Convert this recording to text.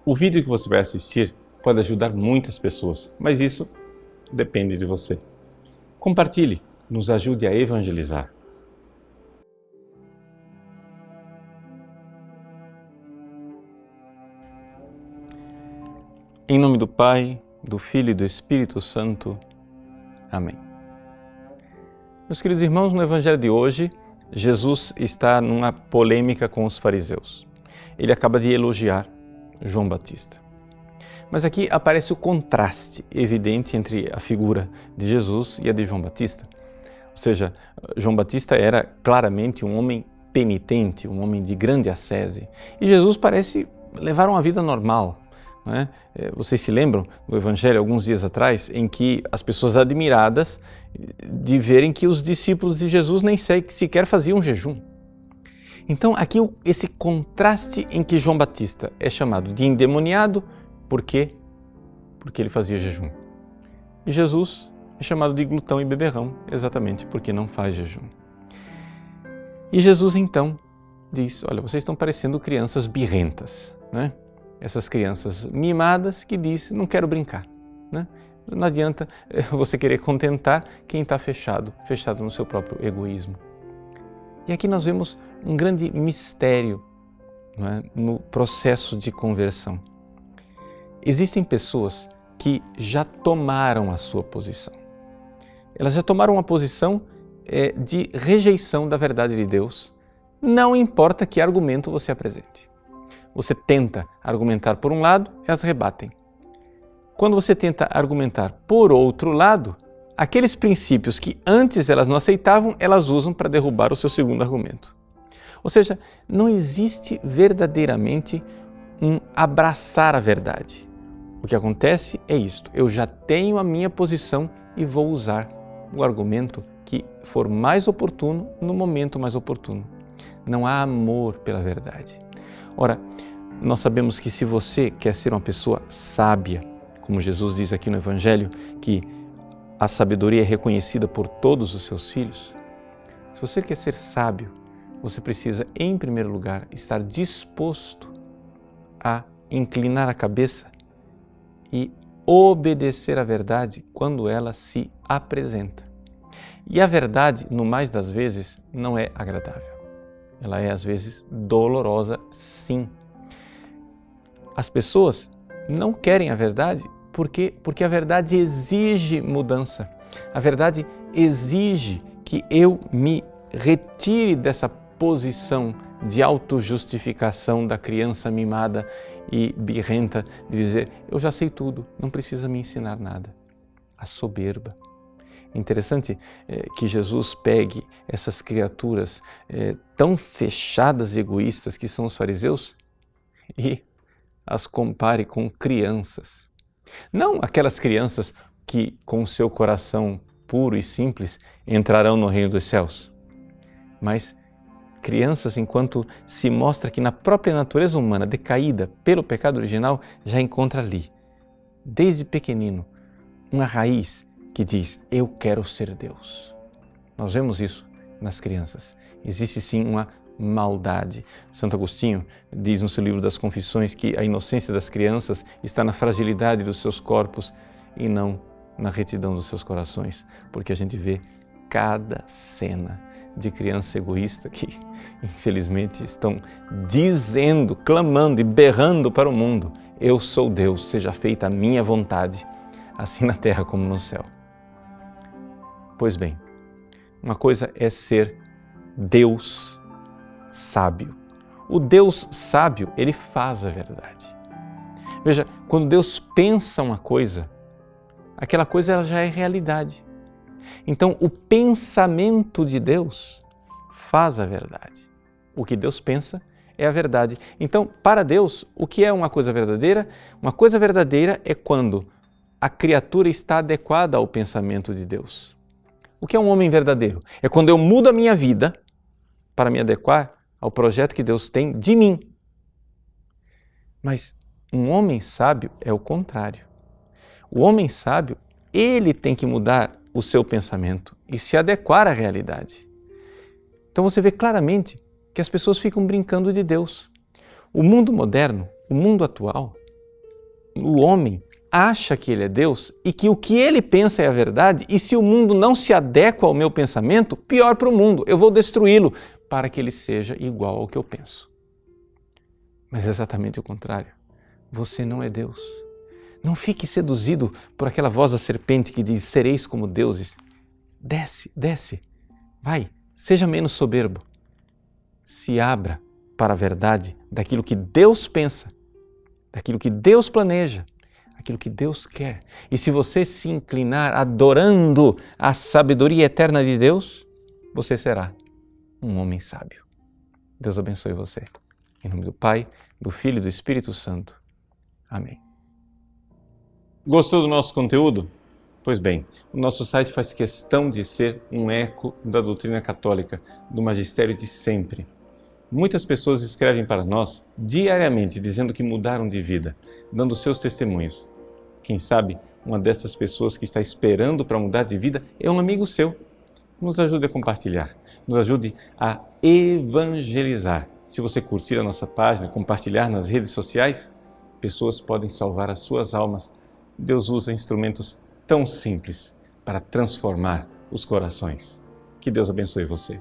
O vídeo que você vai assistir pode ajudar muitas pessoas, mas isso depende de você. Compartilhe, nos ajude a evangelizar. Em nome do Pai, do Filho e do Espírito Santo. Amém. Meus queridos irmãos, no Evangelho de hoje, Jesus está numa polêmica com os fariseus. Ele acaba de elogiar João Batista. Mas aqui aparece o contraste evidente entre a figura de Jesus e a de João Batista. Ou seja, João Batista era claramente um homem penitente, um homem de grande ascese. E Jesus parece levar uma vida normal. Não é? Vocês se lembram do Evangelho, alguns dias atrás, em que as pessoas admiradas de verem que os discípulos de Jesus nem sequer faziam jejum. Então, aqui esse contraste em que João Batista é chamado de endemoniado, por quê? Porque ele fazia jejum. E Jesus é chamado de glutão e beberrão, exatamente porque não faz jejum. E Jesus então diz, olha, vocês estão parecendo crianças birrentas, né? Essas crianças mimadas que dizem, não quero brincar, né? Não adianta você querer contentar quem está fechado no seu próprio egoísmo. E aqui nós vemos um grande mistério, não é? No processo de conversão. Existem pessoas que já tomaram a sua posição. Elas já tomaram uma posição de rejeição da verdade de Deus, não importa que argumento você apresente. Você tenta argumentar por um lado, elas rebatem. Quando você tenta argumentar por outro lado, aqueles princípios que antes elas não aceitavam, elas usam para derrubar o seu segundo argumento. Ou seja, não existe verdadeiramente um abraçar a verdade. O que acontece é isto, eu já tenho a minha posição e vou usar o argumento que for mais oportuno no momento mais oportuno. Não há amor pela verdade. Ora, nós sabemos que se você quer ser uma pessoa sábia, como Jesus diz aqui no Evangelho, que a sabedoria é reconhecida por todos os seus filhos, se você quer ser sábio, você precisa, em primeiro lugar, estar disposto a inclinar a cabeça e obedecer à verdade quando ela se apresenta. E a verdade, no mais das vezes, não é agradável. Ela é, às vezes, dolorosa, sim. As pessoas não querem a verdade porque a verdade exige mudança. A verdade exige que eu me retire dessa posição de autojustificação da criança mimada e birrenta, de dizer, eu já sei tudo, não precisa me ensinar nada. A soberba. Interessante que Jesus pegue essas criaturas tão fechadas e egoístas que são os fariseus e as compare com crianças. Não aquelas crianças que com o seu coração puro e simples entrarão no reino dos céus, mas crianças enquanto se mostra que na própria natureza humana decaída pelo pecado original já encontra ali, desde pequenino, uma raiz que diz, eu quero ser Deus. Nós vemos isso nas crianças. Existe sim uma maldade. Santo Agostinho diz no seu livro das Confissões que a inocência das crianças está na fragilidade dos seus corpos e não na retidão dos seus corações, porque a gente vê cada cena de criança egoísta que, infelizmente, estão dizendo, clamando e berrando para o mundo, eu sou Deus, seja feita a minha vontade, assim na terra como no céu. Pois bem, uma coisa é ser Deus sábio. O Deus sábio, ele faz a verdade. Veja, quando Deus pensa uma coisa, aquela coisa ela já é realidade. Então, o pensamento de Deus faz a verdade. O que Deus pensa é a verdade. Então, para Deus, o que é uma coisa verdadeira? Uma coisa verdadeira é quando a criatura está adequada ao pensamento de Deus. O que é um homem verdadeiro? É quando eu mudo a minha vida para me adequar ao projeto que Deus tem de mim. Mas um homem sábio é o contrário. O homem sábio, ele tem que mudar o seu pensamento e se adequar à realidade. Então você vê claramente que as pessoas ficam brincando de Deus. O mundo moderno, o mundo atual, o homem acha que ele é Deus e que o que ele pensa é a verdade, e se o mundo não se adequa ao meu pensamento, pior para o mundo, eu vou destruí-lo para que ele seja igual ao que eu penso. Mas é exatamente o contrário. Você não é Deus. Não fique seduzido por aquela voz da serpente que diz: sereis como deuses. Desce, desce. Vai, seja menos soberbo. Se abra para a verdade daquilo que Deus pensa, daquilo que Deus planeja, aquilo que Deus quer. E se você se inclinar adorando a sabedoria eterna de Deus, você será um homem sábio. Deus abençoe você. Em nome do Pai, do Filho e do Espírito Santo. Amém. Gostou do nosso conteúdo? Pois bem, o nosso site faz questão de ser um eco da doutrina católica, do magistério de sempre. Muitas pessoas escrevem para nós diariamente dizendo que mudaram de vida, dando seus testemunhos. Quem sabe uma dessas pessoas que está esperando para mudar de vida é um amigo seu. Nos ajude a compartilhar, nos ajude a evangelizar. Se você curtir a nossa página, compartilhar nas redes sociais, pessoas podem salvar as suas almas. Deus usa instrumentos tão simples para transformar os corações. Que Deus abençoe você.